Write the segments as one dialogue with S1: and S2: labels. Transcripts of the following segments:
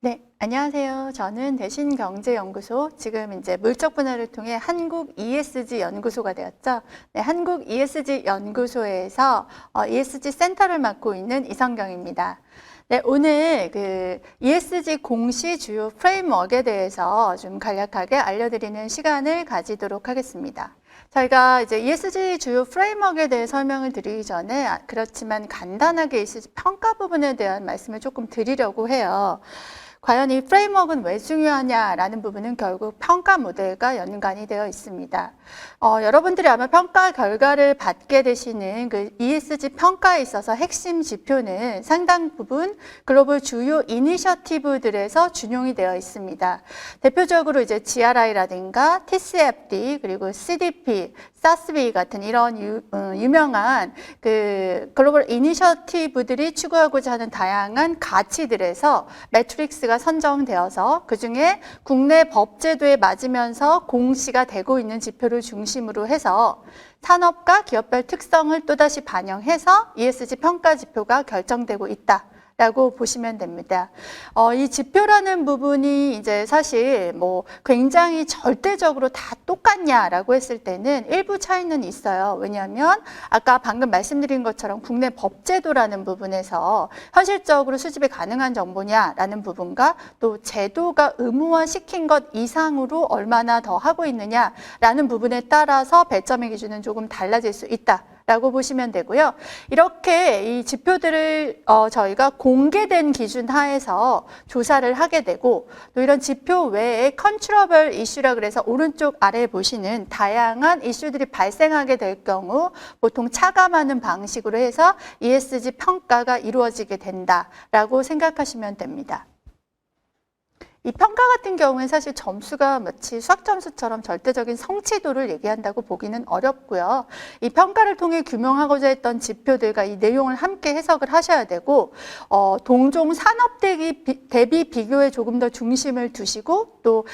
S1: 네, 안녕하세요. 저는 대신경제연구소, 지금 이제 물적 분할을 통해 한국 ESG 연구소가 되었죠. 네, 한국 ESG 연구소에서 ESG 센터를 맡고 있는 이성경입니다. 네, 오늘 그 ESG 공시 주요 프레임워크에 대해서 좀 간략하게 알려드리는 시간을 가지도록 하겠습니다. 저희가 이제 ESG 주요 프레임워크에 대해 설명을 드리기 전에 그렇지만 간단하게 ESG 평가 부분에 대한 말씀을 조금 드리려고 해요. 과연 이 프레임워크는 왜 중요하냐라는 부분은 결국 평가 모델과 연관이 되어 있습니다. 여러분들이 아마 평가 결과를 받게 되시는 그 ESG 평가에 있어서 핵심 지표는 상당 부분 글로벌 주요 이니셔티브들에서 준용이 되어 있습니다. 대표적으로 이제 GRI라든가 TCFD 그리고 CDP, SASB 같은 이런 유명한 그 글로벌 이니셔티브들이 추구하고자 하는 다양한 가치들에서 매트릭스가 선정되어서 그중에 국내 법제도에 맞으면서 공시가 되고 있는 지표를 중심으로 해서 산업과 기업별 특성을 또다시 반영해서 ESG 평가 지표가 결정되고 있다. 라고 보시면 됩니다. 이 지표라는 부분이 이제 사실 뭐 굉장히 절대적으로 다 똑같냐라고 했을 때는 일부 차이는 있어요. 왜냐하면 아까 방금 말씀드린 것처럼 국내 법제도라는 부분에서 현실적으로 수집이 가능한 정보냐라는 부분과 또 제도가 의무화시킨 것 이상으로 얼마나 더 하고 있느냐라는 부분에 따라서 배점의 기준은 조금 달라질 수 있다. 라고 보시면 되고요. 이렇게 이 지표들을 저희가 공개된 기준 하에서 조사를 하게 되고 또 이런 지표 외에 컨트러블 이슈라 그래서 오른쪽 아래에 보시는 다양한 이슈들이 발생하게 될 경우 보통 차감하는 방식으로 해서 ESG 평가가 이루어지게 된다라고 생각하시면 됩니다. 이 평가 같은 경우는 사실 점수가 마치 수학 점수처럼 절대적인 성취도를 얘기한다고 보기는 어렵고요. 이 평가를 통해 규명하고자 했던 지표들과 이 내용을 함께 해석을 하셔야 되고 동종 산업 대비 비교에 조금 더 중심을 두시고 또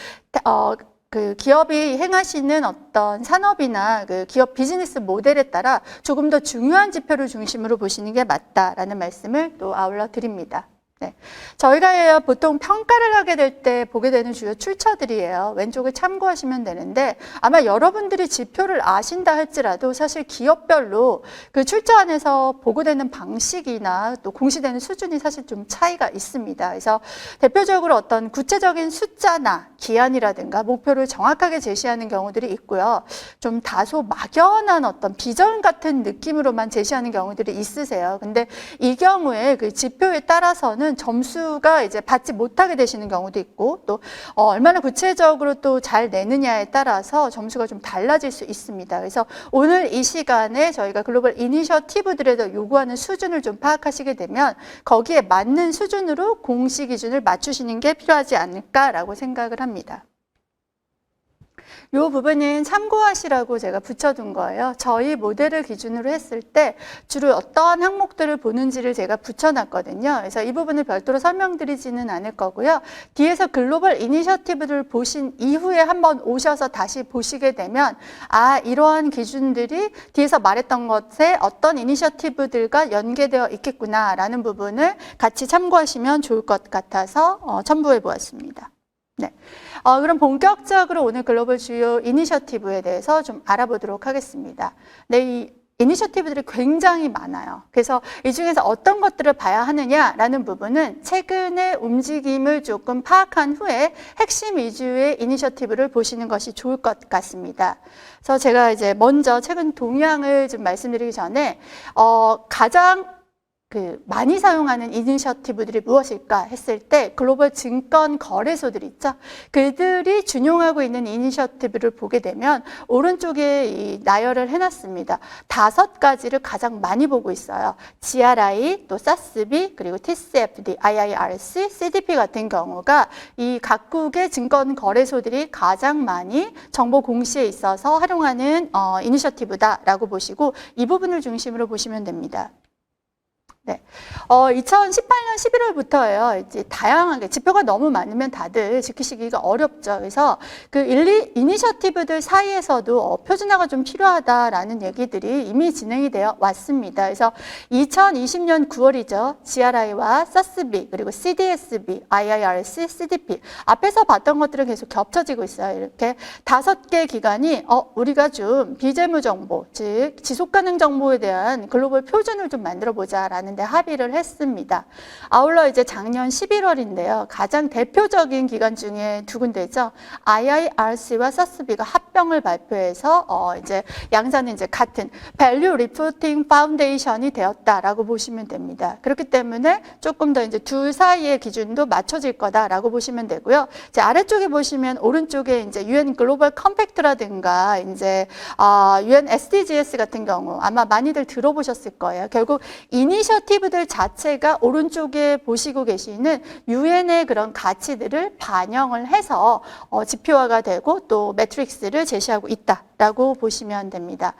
S1: 그 기업이 행하시는 어떤 산업이나 그 기업 비즈니스 모델에 따라 조금 더 중요한 지표를 중심으로 보시는 게 맞다라는 말씀을 또 아울러 드립니다. 네. 저희가 보통 평가를 하게 될 때 보게 되는 주요 출처들이에요. 왼쪽을 참고하시면 되는데 아마 여러분들이 지표를 아신다 할지라도 사실 기업별로 그 출처 안에서 보고되는 방식이나 또 공시되는 수준이 사실 좀 차이가 있습니다. 그래서 대표적으로 어떤 구체적인 숫자나 기한이라든가 목표를 정확하게 제시하는 경우들이 있고요. 좀 다소 막연한 어떤 비전 같은 느낌으로만 제시하는 경우들이 있으세요. 근데 이 경우에 그 지표에 따라서는 점수가 이제 받지 못하게 되시는 경우도 있고 또 얼마나 구체적으로 또 잘 내느냐에 따라서 점수가 좀 달라질 수 있습니다. 그래서 오늘 이 시간에 저희가 글로벌 이니셔티브들에서 요구하는 수준을 좀 파악하시게 되면 거기에 맞는 수준으로 공시 기준을 맞추시는 게 필요하지 않을까라고 생각을 합니다. 이 부분은 참고하시라고 제가 붙여둔 거예요. 저희 모델을 기준으로 했을 때 주로 어떠한 항목들을 보는지를 제가 붙여놨거든요. 그래서 이 부분을 별도로 설명드리지는 않을 거고요. 뒤에서 글로벌 이니셔티브를 보신 이후에 한번 오셔서 다시 보시게 되면 이러한 기준들이 뒤에서 말했던 것에 어떤 이니셔티브들과 연계되어 있겠구나라는 부분을 같이 참고하시면 좋을 것 같아서 첨부해 보았습니다. 네. 그럼 본격적으로 오늘 글로벌 주요 이니셔티브에 대해서 좀 알아보도록 하겠습니다. 네, 이 이니셔티브들이 굉장히 많아요. 그래서 이 중에서 어떤 것들을 봐야 하느냐라는 부분은 최근의 움직임을 조금 파악한 후에 핵심 위주의 이니셔티브를 보시는 것이 좋을 것 같습니다. 그래서 제가 이제 먼저 최근 동향을 좀 말씀드리기 전에 가장 많이 사용하는 이니셔티브들이 무엇일까 했을 때 글로벌 증권 거래소들 있죠. 그들이 준용하고 있는 이니셔티브를 보게 되면 오른쪽에 이 나열을 해놨습니다. 5가지를 가장 많이 보고 있어요. GRI, 또 SASB, 그리고 TCFD, IIRC, CDP 같은 경우가 이 각국의 증권 거래소들이 가장 많이 정보 공시에 있어서 활용하는 이니셔티브다라고 보시고 이 부분을 중심으로 보시면 됩니다. 네. 2018년 11월부터예요. 이제 다양하게 지표가 너무 많으면 다들 지키시기가 어렵죠. 그래서 그 이니셔티브들 사이에서도 표준화가 좀 필요하다라는 얘기들이 이미 진행이 되어 왔습니다. 그래서 2020년 9월이죠. GRI와 SASB 그리고 CDSB, IIRC, CDP 앞에서 봤던 것들은 계속 겹쳐지고 있어요. 이렇게 5개 기관이 우리가 좀 비재무 정보, 즉 지속가능 정보에 대한 글로벌 표준을 좀 만들어 보자라는 데 합의를 했습니다. 아울러 이제 작년 11월인데요. 가장 대표적인 기관 중에 2군데죠. IIRC와 SASB가 합병을 발표해서 이제 양사는 이제 같은 Value Reporting Foundation이 되었다라고 보시면 됩니다. 그렇기 때문에 조금 더 이제 둘 사이의 기준도 맞춰질 거다라고 보시면 되고요. 이제 아래쪽에 보시면 오른쪽에 이제 UN 글로벌 컴팩트라든가 이제 UN SDGs 같은 경우 아마 많이들 들어보셨을 거예요. 결국 이니셔티브들 자체가 오른쪽에 보시고 계시는 UN의 그런 가치들을 반영을 해서 지표화가 되고 또 매트릭스를 제시하고 있다라고 보시면 됩니다.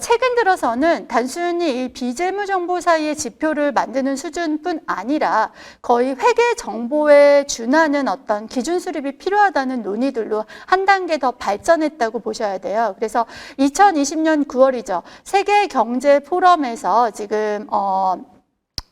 S1: 최근 들어서는 단순히 이 비재무 정보 사이의 지표를 만드는 수준뿐 아니라 거의 회계 정보에 준하는 어떤 기준 수립이 필요하다는 논의들로 한 단계 더 발전했다고 보셔야 돼요. 그래서 2020년 9월이죠. 세계 경제 포럼에서 지금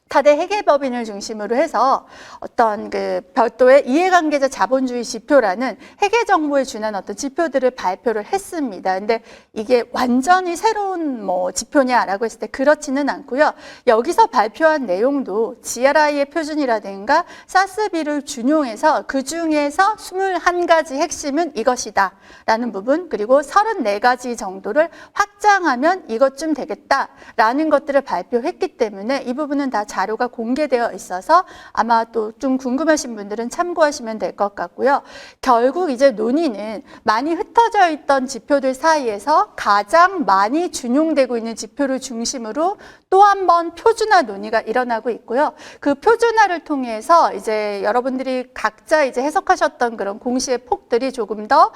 S1: 타대 회계법인을 중심으로 해서 어떤 그 별도의 이해관계자 자본주의 지표라는 회계 정보에 준한 어떤 지표들을 발표를 했습니다. 근데 이게 완전히 새로운 지표냐라고 했을 때 그렇지는 않고요. 여기서 발표한 내용도 GRI의 표준이라든가 SASB를 준용해서 그 중에서 21가지 핵심은 이것이다 라는 부분, 그리고 34가지 정도를 확장하면 이것쯤 되겠다라는 것들을 발표했기 때문에 이 부분은 다 자료가 공개되어 있어서 아마 또 좀 궁금하신 분들은 참고하시면 될 것 같고요. 결국 이제 논의는 많이 흩어져 있던 지표들 사이에서 가장 많이 준용되고 있는 지표를 중심으로 또 한 번 표준화 논의가 일어나고 있고요. 그 표준화를 통해서 이제 여러분들이 각자 이제 해석하셨던 그런 공시의 폭들이 조금 더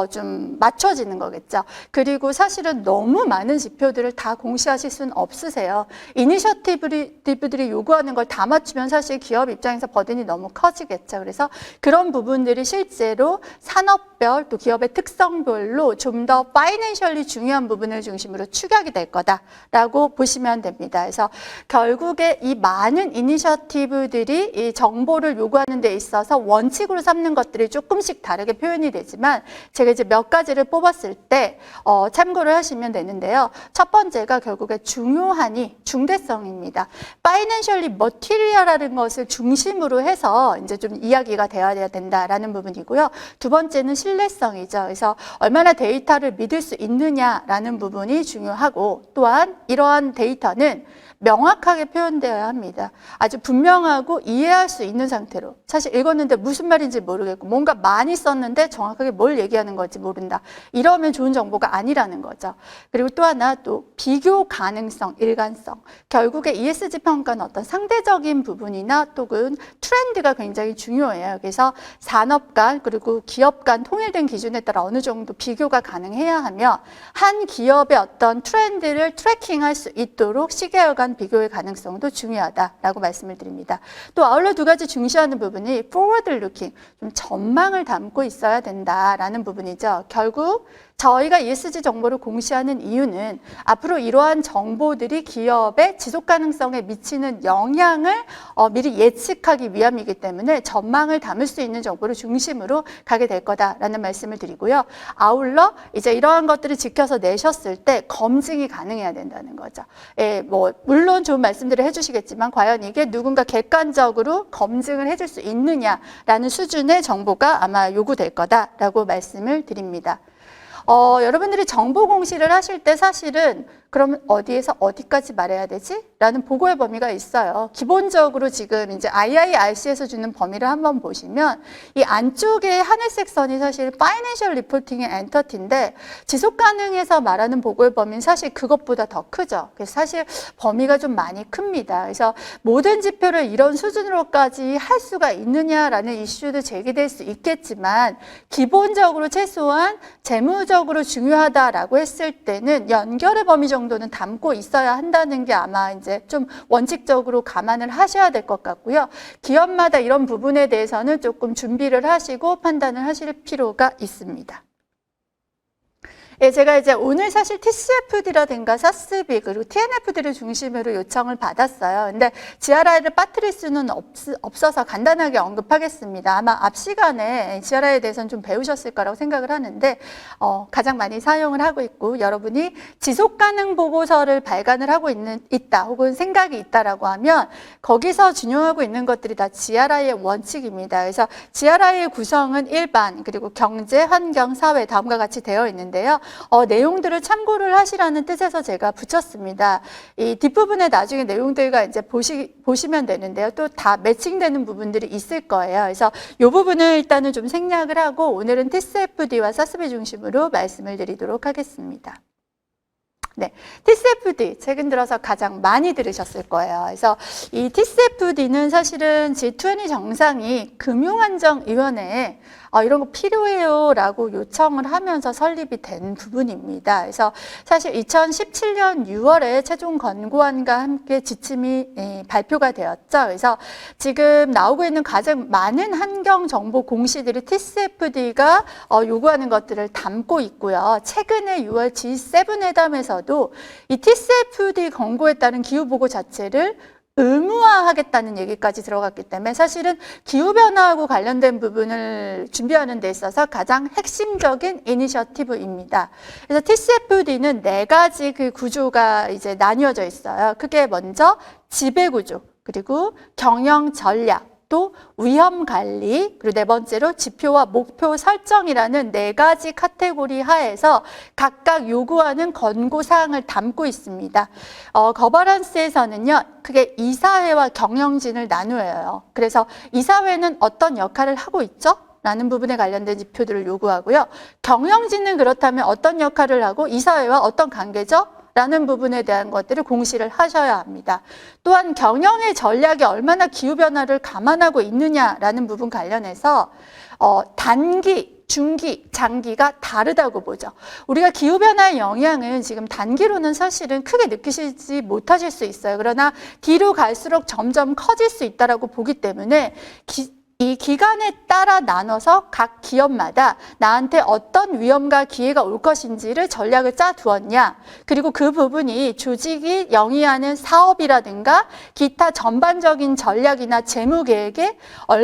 S1: 좀 맞춰지는 거겠죠. 그리고 사실은 너무 많은 지표들을 다 공시하실 수는 없으세요. 이니셔티브들이 요구하는 걸 다 맞추면 사실 기업 입장에서 버든이 너무 커지겠죠. 그래서 그런 부분들이 실제로 산업별 또 기업의 특성별로 좀 더 파이낸셜리 중요한 부분을 중심으로 축약이 될 거다라고 보시면 됩니다. 그래서 결국에 이 많은 이니셔티브들이 이 정보를 요구하는 데 있어서 원칙으로 삼는 것들이 조금씩 다르게 표현이 되지만 제가 이제 몇 가지를 뽑았을 때 참고를 하시면 되는데요. 첫 번째가 결국에 중요하니 중대성입니다. 파이낸셜리 머티리얼이라는 것을 중심으로 해서 이제 좀 이야기가 되어야 된다라는 부분이고요. 두 번째는 신뢰성이죠. 그래서 얼마나 데이터를 믿을 수 있느냐라는 부분이 중요하고, 또한 이러한 데이터는 명확하게 표현되어야 합니다. 아주 분명하고 이해할 수 있는 상태로. 사실 읽었는데 무슨 말인지 모르겠고 뭔가 많이 썼는데 정확하게 뭘 얘기하는 건지 모른다. 이러면 좋은 정보가 아니라는 거죠. 그리고 또 하나 또 비교 가능성, 일관성. 결국에 ESG 평가는 어떤 상대적인 부분이나 또는 트렌드가 굉장히 중요해요. 그래서 산업 간 그리고 기업 간 통일된 기준에 따라 어느 정도 비교가 가능해야 하며 한 기업의 어떤 트렌드를 트래킹할 수 있도록 시계열간 비교의 가능성도 중요하다라고 말씀을 드립니다. 또 아울러 두 가지 중시하는 부분이 forward looking, 좀 전망을 담고 있어야 된다라는 부분이죠. 결국 저희가 ESG 정보를 공시하는 이유는 앞으로 이러한 정보들이 기업의 지속 가능성에 미치는 영향을 미리 예측하기 위함이기 때문에 전망을 담을 수 있는 정보를 중심으로 가게 될 거다라는 말씀을 드리고요. 아울러 이제 이러한 것들을 지켜서 내셨을 때 검증이 가능해야 된다는 거죠. 물론 좋은 말씀들을 해주시겠지만 과연 이게 누군가 객관적으로 검증을 해줄 수 있느냐라는 수준의 정보가 아마 요구될 거다라고 말씀을 드립니다. 여러분들이 정보 공시를 하실 때 사실은 그러면 어디에서 어디까지 말해야 되지? 라는 보고의 범위가 있어요. 기본적으로 지금 이제 IIRC에서 주는 범위를 한번 보시면 이 안쪽에 하늘색 선이 사실 파이낸셜 리포팅의 엔터티인데 지속 가능에서 말하는 보고의 범위는 사실 그것보다 더 크죠. 그래서 사실 범위가 좀 많이 큽니다. 그래서 모든 지표를 이런 수준으로까지 할 수가 있느냐라는 이슈도 제기될 수 있겠지만 기본적으로 최소한 재무적으로 중요하다라고 했을 때는 연결의 범위 정도 정도는 담고 있어야 한다는 게 아마 이제 좀 원칙적으로 감안을 하셔야 될 것 같고요. 기업마다 이런 부분에 대해서는 조금 준비를 하시고 판단을 하실 필요가 있습니다. 예, 제가 이제 오늘 사실 TCFD라든가 SASB 그리고 TNFD를 중심으로 요청을 받았어요. 근데 GRI를 빠뜨릴 수는 없어서 간단하게 언급하겠습니다. 아마 앞 시간에 GRI에 대해서는 좀 배우셨을 거라고 생각을 하는데 가장 많이 사용을 하고 있고 여러분이 지속가능 보고서를 발간을 하고 있다 혹은 생각이 있다라고 하면 거기서 준용하고 있는 것들이 다 GRI의 원칙입니다. 그래서 GRI의 구성은 일반 그리고 경제, 환경, 사회 다음과 같이 되어 있는데요. 내용들을 참고를 하시라는 뜻에서 제가 붙였습니다. 이 뒷부분에 나중에 내용들과 이제 보시면 되는데요. 또 다 매칭되는 부분들이 있을 거예요. 그래서 이 부분을 일단은 좀 생략을 하고 오늘은 TCFD와 SASB 중심으로 말씀을 드리도록 하겠습니다. 네, TCFD 최근 들어서 가장 많이 들으셨을 거예요. 그래서 이 TCFD는 사실은 G20 정상이 금융안정위원회에 이런 거 필요해요 라고 요청을 하면서 설립이 된 부분입니다. 그래서 사실 2017년 6월에 최종 권고안과 함께 지침이 발표가 되었죠. 그래서 지금 나오고 있는 가장 많은 환경정보 공시들이 TCFD가 요구하는 것들을 담고 있고요. 최근에 6월 G7 회담에서도 이 TCFD 권고에 따른 기후보고 자체를 의무화하겠다는 얘기까지 들어갔기 때문에 사실은 기후변화하고 관련된 부분을 준비하는 데 있어서 가장 핵심적인 이니셔티브입니다. 그래서 TCFD는 4가지 그 구조가 이제 나뉘어져 있어요. 크게 먼저 지배구조, 그리고 경영 전략, 또 위험 관리, 그리고 4번째로 지표와 목표 설정이라는 4가지 카테고리 하에서 각각 요구하는 권고 사항을 담고 있습니다. 거버넌스에서는요, 크게 이사회와 경영진을 나누어요. 그래서 이사회는 어떤 역할을 하고 있죠? 라는 부분에 관련된 지표들을 요구하고요. 경영진은 그렇다면 어떤 역할을 하고 이사회와 어떤 관계죠? 라는 부분에 대한 것들을 공시를 하셔야 합니다. 또한 경영의 전략이 얼마나 기후변화를 감안하고 있느냐라는 부분 관련해서 단기, 중기, 장기가 다르다고 보죠. 우리가 기후변화의 영향은 지금 단기로는 사실은 크게 느끼시지 못하실 수 있어요. 그러나 뒤로 갈수록 점점 커질 수 있다고 보기 때문에 이 기간에 따라 나눠서 각 기업마다 나한테 어떤 위험과 기회가 올 것인지를 전략을 짜두었냐, 그리고 그 부분이 조직이 영위하는 사업이라든가 기타 전반적인 전략이나 재무 계획에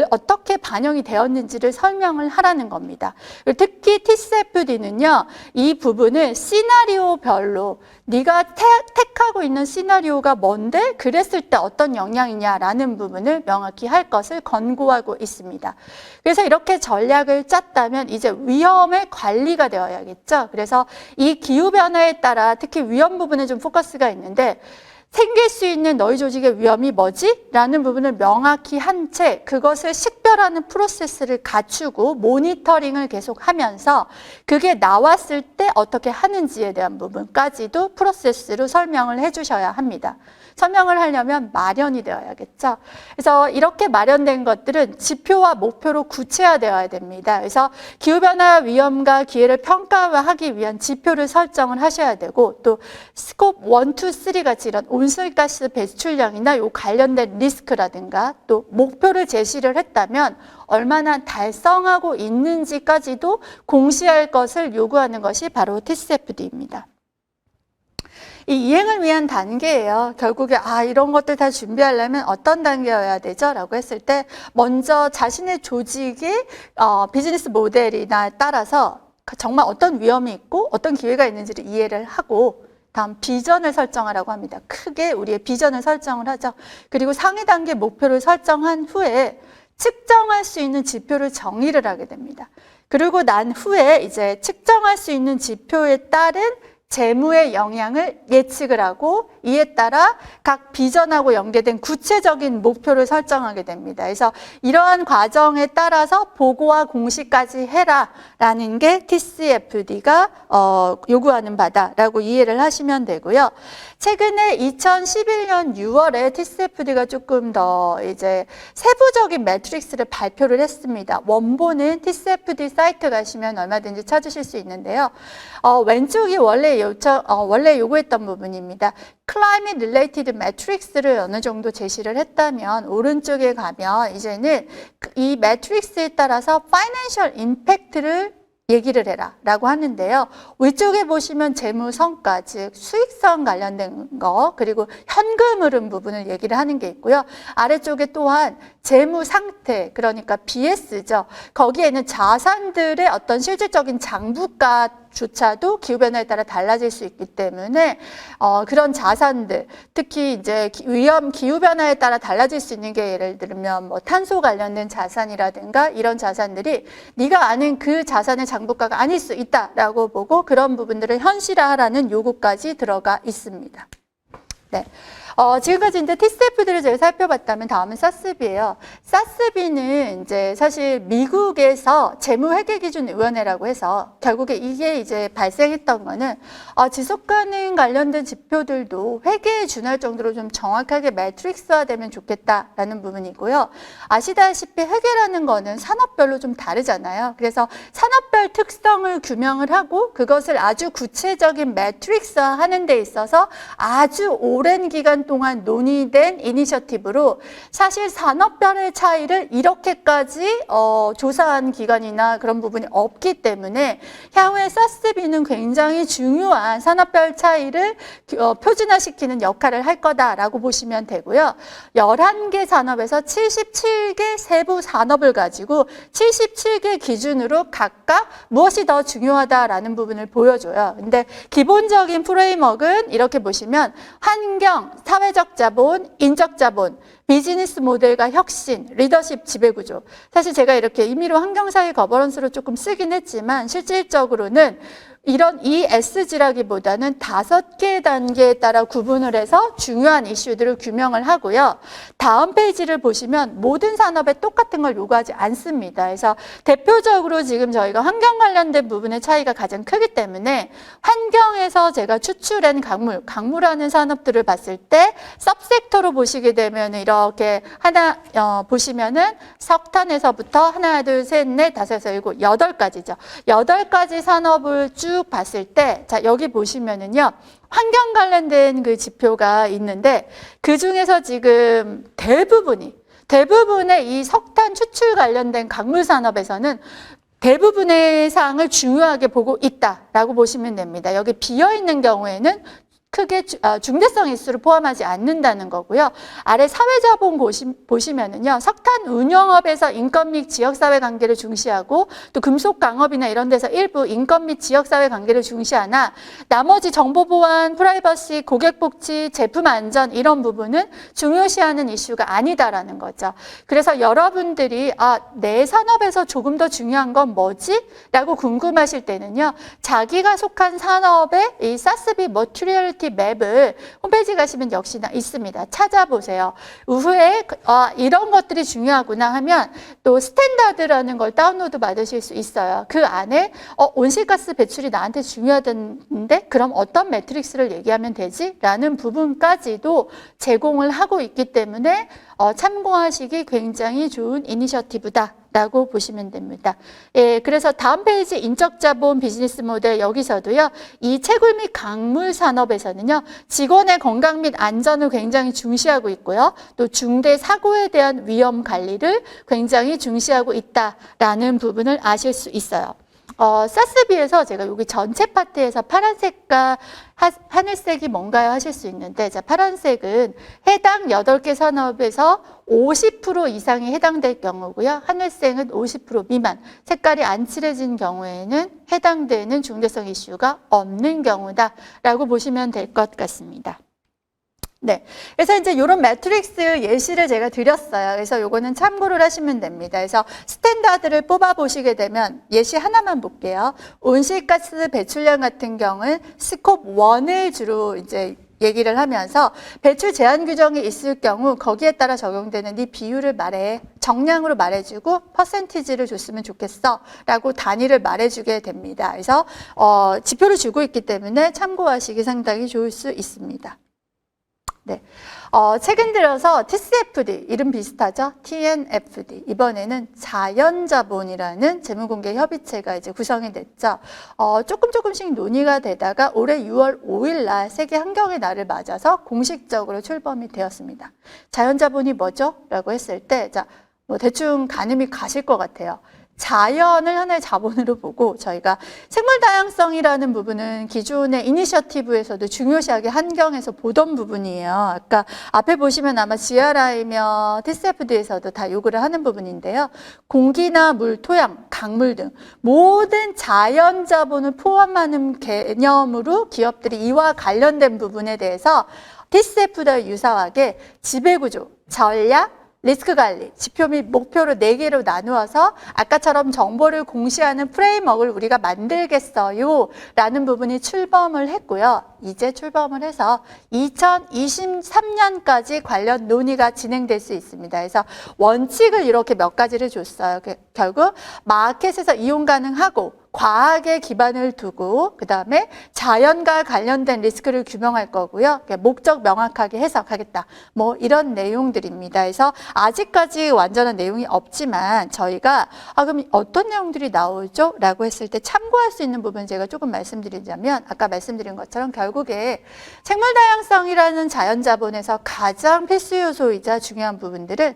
S1: 어떻게 반영이 되었는지를 설명을 하라는 겁니다. 특히 TCFD는요, 이 부분을 시나리오별로 네가 택하고 있는 시나리오가 뭔데 그랬을 때 어떤 영향이냐라는 부분을 명확히 할 것을 권고하고 있습니다. 그래서 이렇게 전략을 짰다면 이제 위험의 관리가 되어야겠죠. 그래서 이 기후변화에 따라 특히 위험 부분에 좀 포커스가 있는데 생길 수 있는 너희 조직의 위험이 뭐지? 라는 부분을 명확히 한 채 그것을 식별하는 프로세스를 갖추고 모니터링을 계속 하면서 그게 나왔을 때 어떻게 하는지에 대한 부분까지도 프로세스로 설명을 해주셔야 합니다. 설명을 하려면 마련이 되어야겠죠. 그래서 이렇게 마련된 것들은 지표와 목표로 구체화되어야 됩니다. 그래서 기후변화 위험과 기회를 평가하기 위한 지표를 설정을 하셔야 되고 또 스콥 1, 2, 3 같이 이런 온실가스 배출량이나 요 관련된 리스크라든가 또 목표를 제시를 했다면 얼마나 달성하고 있는지까지도 공시할 것을 요구하는 것이 바로 TCFD입니다. 이 이행을 위한 단계예요. 결국에 이런 것들 다 준비하려면 어떤 단계여야 되죠? 라고 했을 때 먼저 자신의 조직의 비즈니스 모델이나 따라서 정말 어떤 위험이 있고 어떤 기회가 있는지를 이해를 하고 다음 비전을 설정하라고 합니다. 크게 우리의 비전을 설정을 하죠. 그리고 상위 단계 목표를 설정한 후에 측정할 수 있는 지표를 정의를 하게 됩니다. 그리고 난 후에 이제 측정할 수 있는 지표에 따른 재무의 영향을 예측을 하고 이에 따라 각 비전하고 연계된 구체적인 목표를 설정하게 됩니다. 그래서 이러한 과정에 따라서 보고와 공시까지 해라라는 게 TCFD가 요구하는 바다라고 이해를 하시면 되고요. 최근에 2011년 6월에 TCFD가 조금 더 이제 세부적인 매트릭스를 발표를 했습니다. 원본은 TCFD 사이트 가시면 얼마든지 찾으실 수 있는데요. 왼쪽이 원래 요구했던 부분입니다. Climate Related Matrix를 어느 정도 제시를 했다면 오른쪽에 가면 이제는 이 매트릭스에 따라서 Financial Impact를 얘기를 해라 라고 하는데요. 위쪽에 보시면 재무 성과, 즉 수익성 관련된 거, 그리고 현금 흐름 부분을 얘기를 하는 게 있고요. 아래쪽에 또한 재무 상태, 그러니까 BS죠. 거기에는 자산들의 어떤 실질적인 장부가 조차도 기후변화에 따라 달라질 수 있기 때문에 그런 자산들, 특히 이제 기후변화에 따라 달라질 수 있는 게 예를 들면 뭐 탄소 관련된 자산이라든가 이런 자산들이 네가 아는 그 자산의 장부가가 아닐 수 있다라고 보고 그런 부분들을 현실화하라는 요구까지 들어가 있습니다. 네. 지금까지 이제 TCFD를 제가 살펴봤다면 다음은 사스비예요. 사스비는 이제 사실 미국에서 재무회계기준위원회라고 해서 결국에 이게 이제 발생했던 거는 지속가능 관련된 지표들도 회계에 준할 정도로 좀 정확하게 매트릭스화되면 좋겠다라는 부분이고요. 아시다시피 회계라는 거는 산업별로 좀 다르잖아요. 그래서 산업별 특성을 규명을 하고 그것을 아주 구체적인 매트릭스화하는 데 있어서 아주 오랜 기간 동안 논의된 이니셔티브로 사실 산업별의 차이를 이렇게까지 조사한 기관이나 그런 부분이 없기 때문에 향후에 사스비는 굉장히 중요한 산업별 차이를 표준화시키는 역할을 할 거다라고 보시면 되고요. 11개 산업에서 77개 세부 산업을 가지고 77개 기준으로 각각 무엇이 더 중요하다라는 부분을 보여줘요. 근데 기본적인 프레임워크는 이렇게 보시면 환경, 사회적 자본, 인적 자본, 비즈니스 모델과 혁신, 리더십 지배구조. 사실 제가 이렇게 임의로 환경사회 거버넌스로 조금 쓰긴 했지만 실질적으로는 이런 ESG라기보다는 5개의 단계에 따라 구분을 해서 중요한 이슈들을 규명을 하고요. 다음 페이지를 보시면 모든 산업에 똑같은 걸 요구하지 않습니다. 그래서 대표적으로 지금 저희가 환경 관련된 부분의 차이가 가장 크기 때문에 환경에서 제가 추출한 강물하는 산업들을 봤을 때 सब섹터로 보시게 되면 이렇게 하나 보시면은 석탄에서부터 하나, 둘, 셋, 넷, 다섯, 여섯, 일곱, 8가지죠. 8가지 산업을 쭉 봤을 때, 자, 여기 보시면은요, 환경 관련된 그 지표가 있는데, 그 중에서 지금 대부분의 이 석탄 추출 관련된 강물 산업에서는 대부분의 사항을 중요하게 보고 있다라고 보시면 됩니다. 여기 비어있는 경우에는 크게 중대성 이슈를 포함하지 않는다는 거고요. 아래 사회자본 보시면은요, 석탄 운영업에서 인권 및 지역사회 관계를 중시하고 또 금속 강업이나 이런 데서 일부 인권 및 지역사회 관계를 중시하나 나머지 정보보안, 프라이버시, 고객복지, 제품 안전 이런 부분은 중요시하는 이슈가 아니다라는 거죠. 그래서 여러분들이 내 산업에서 조금 더 중요한 건 뭐지? 라고 궁금하실 때는요, 자기가 속한 산업의 이 사스비 머티리얼 맵을 홈페이지 가시면 역시나 있습니다. 찾아보세요. 이후에 이런 것들이 중요하구나 하면 또 스탠다드라는 걸 다운로드 받으실 수 있어요. 그 안에 온실가스 배출이 나한테 중요하던데 그럼 어떤 매트릭스를 얘기하면 되지? 라는 부분까지도 제공을 하고 있기 때문에 참고하시기 굉장히 좋은 이니셔티브다 라고 보시면 됩니다. 예, 그래서 다음 페이지 인적자본 비즈니스 모델 여기서도요. 이 채굴 및 강물 산업에서는요. 직원의 건강 및 안전을 굉장히 중시하고 있고요. 또 중대 사고에 대한 위험 관리를 굉장히 중시하고 있다라는 부분을 아실 수 있어요. 사스비에서 제가 여기 전체 파트에서 파란색과 하늘색이 뭔가요 하실 수 있는데, 자, 파란색은 해당 8개 산업에서 50% 이상이 해당될 경우고요. 하늘색은 50% 미만, 색깔이 안 칠해진 경우에는 해당되는 중대성 이슈가 없는 경우다라고 보시면 될 것 같습니다. 네. 그래서 이제 이런 매트릭스 예시를 제가 드렸어요. 그래서 요거는 참고를 하시면 됩니다. 그래서 스탠다드를 뽑아 보시게 되면 예시 하나만 볼게요. 온실가스 배출량 같은 경우는 스콥 1을 주로 이제 얘기를 하면서 배출 제한 규정이 있을 경우 거기에 따라 적용되는 이 비율을 말해, 정량으로 말해주고 퍼센티지를 줬으면 좋겠어 라고 단위를 말해주게 됩니다. 그래서 지표를 주고 있기 때문에 참고하시기 상당히 좋을 수 있습니다. 네. 최근 들어서 TCFD, 이름 비슷하죠? TNFD. 이번에는 자연자본이라는 재무공개협의체가 이제 구성이 됐죠. 조금씩 논의가 되다가 올해 6월 5일 날 세계 환경의 날을 맞아서 공식적으로 출범이 되었습니다. 자연자본이 뭐죠? 라고 했을 때, 자, 뭐 대충 가늠이 가실 것 같아요. 자연을 하나의 자본으로 보고 저희가 생물 다양성이라는 부분은 기존의 이니셔티브에서도 중요시하게 환경에서 보던 부분이에요. 아까 앞에 보시면 아마 GRI며 TCFD에서도 다 요구를 하는 부분인데요. 공기나 물, 토양, 강물 등 모든 자연 자본을 포함하는 개념으로 기업들이 이와 관련된 부분에 대해서 TCFD와 유사하게 지배구조, 전략, 리스크 관리, 지표 및 목표를 4개로 나누어서 아까처럼 정보를 공시하는 프레임워크를 우리가 만들겠어요 라는 부분이 출범을 했고요. 이제 출범을 해서 2023년까지 관련 논의가 진행될 수 있습니다. 그래서 원칙을 이렇게 몇 가지를 줬어요. 결국 마켓에서 이용 가능하고 과학에 기반을 두고 그 다음에 자연과 관련된 리스크를 규명할 거고요. 목적 명확하게 해석하겠다. 뭐 이런 내용들입니다. 그래서 아직까지 완전한 내용이 없지만 저희가 그럼 어떤 내용들이 나오죠? 라고 했을 때 참고할 수 있는 부분 제가 조금 말씀드리자면 아까 말씀드린 것처럼 결국에 생물 다양성이라는 자연자본에서 가장 필수 요소이자 중요한 부분들은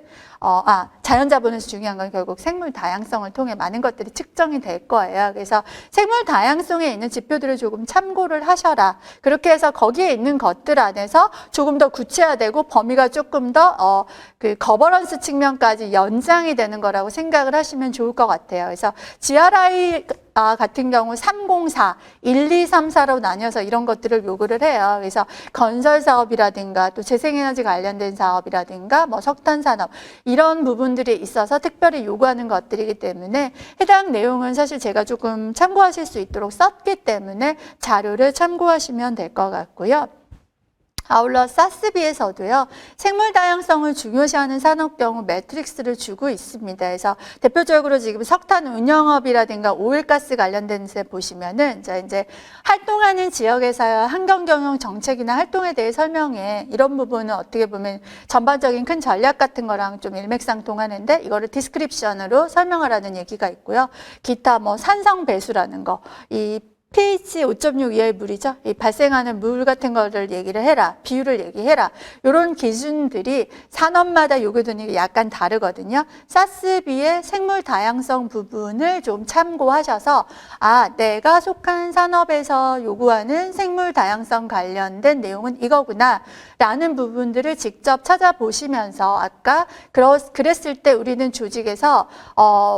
S1: 자연자본에서 중요한 건 결국 생물 다양성을 통해 많은 것들이 측정이 될 거예요. 그래서 생물 다양성에 있는 지표들을 조금 참고를 하셔라. 그렇게 해서 거기에 있는 것들 안에서 조금 더 구체화되고 범위가 조금 더 그 거버넌스 측면까지 연장이 되는 거라고 생각을 하시면 좋을 것 같아요. 그래서 GRI 같은 경우 304, 1, 2, 3, 4로 나뉘어서 이런 것들을 요구를 해요. 그래서 건설 사업이라든가 또 재생에너지 관련된 사업이라든가 뭐 석탄 산업 이런 부분들이 있어서 특별히 요구하는 것들이기 때문에 해당 내용은 사실 제가 조금 참고하실 수 있도록 썼기 때문에 자료를 참고하시면 될 것 같고요. 아울러 사스비에서도요, 생물 다양성을 중요시하는 산업 경우 매트릭스를 주고 있습니다. 그래서 대표적으로 지금 석탄 운영업이라든가 오일가스 관련된 데 보시면은 이제 활동하는 지역에서의 환경 경영 정책이나 활동에 대해 설명해. 이런 부분은 어떻게 보면 전반적인 큰 전략 같은 거랑 좀 일맥상통하는데 이거를 디스크립션으로 설명하라는 얘기가 있고요. 기타 뭐 산성 배수라는 거, 이 pH 5.6 이하의 물이죠. 이 발생하는 물 같은 거를 얘기를 해라. 비율을 얘기해라. 이런 기준들이 산업마다 요구되는 약간 다르거든요. 사스비의 생물 다양성 부분을 좀 참고하셔서 내가 속한 산업에서 요구하는 생물 다양성 관련된 내용은 이거구나 라는 부분들을 직접 찾아보시면서 아까 그랬을 때 우리는 조직에서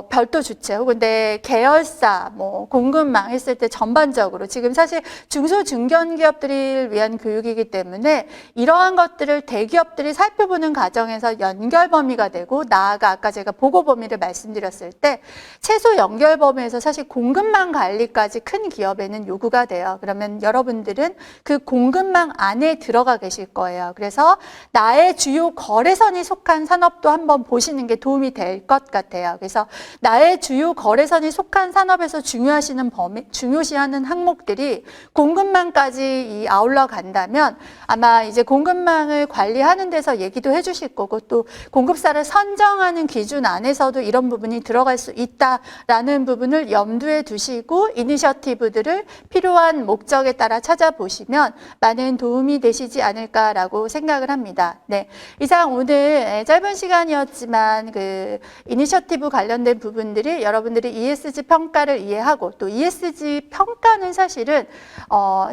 S1: 별도 주체 혹은 내 계열사 뭐 공급망 했을 때 전반적으로 지금 사실 중소 중견 기업들을 위한 교육이기 때문에 이러한 것들을 대기업들이 살펴보는 과정에서 연결 범위가 되고 나아가 아까 제가 보고 범위를 말씀드렸을 때 최소 연결 범위에서 사실 공급망 관리까지 큰 기업에는 요구가 돼요. 그러면 여러분들은 그 공급망 안에 들어가 계실 거예요. 그래서 나의 주요 거래선이 속한 산업도 한번 보시는 게 도움이 될 것 같아요. 그래서 나의 주요 거래선이 속한 산업에서 중요시하는 항목들이 공급망까지 아울러 간다면 아마 이제 공급망을 관리하는 데서 얘기도 해주실 거고 또 공급사를 선정하는 기준 안에서도 이런 부분이 들어갈 수 있다라는 부분을 염두에 두시고 이니셔티브들을 필요한 목적에 따라 찾아보시면 많은 도움이 되시지 않을까라고 생각을 합니다. 네, 이상 오늘 짧은 시간이었지만 그 이니셔티브 관련된 부분들이 여러분들이 ESG 평가를 이해하고 또 ESG 평가는 사실은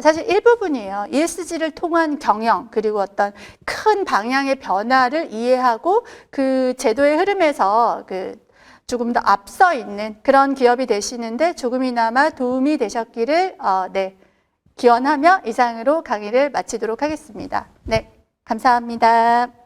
S1: 사실 일부분이에요. ESG를 통한 경영 그리고 어떤 큰 방향의 변화를 이해하고 그 제도의 흐름에서 조금 더 앞서 있는 그런 기업이 되시는데 조금이나마 도움이 되셨기를 기원하며 이상으로 강의를 마치도록 하겠습니다. 네, 감사합니다.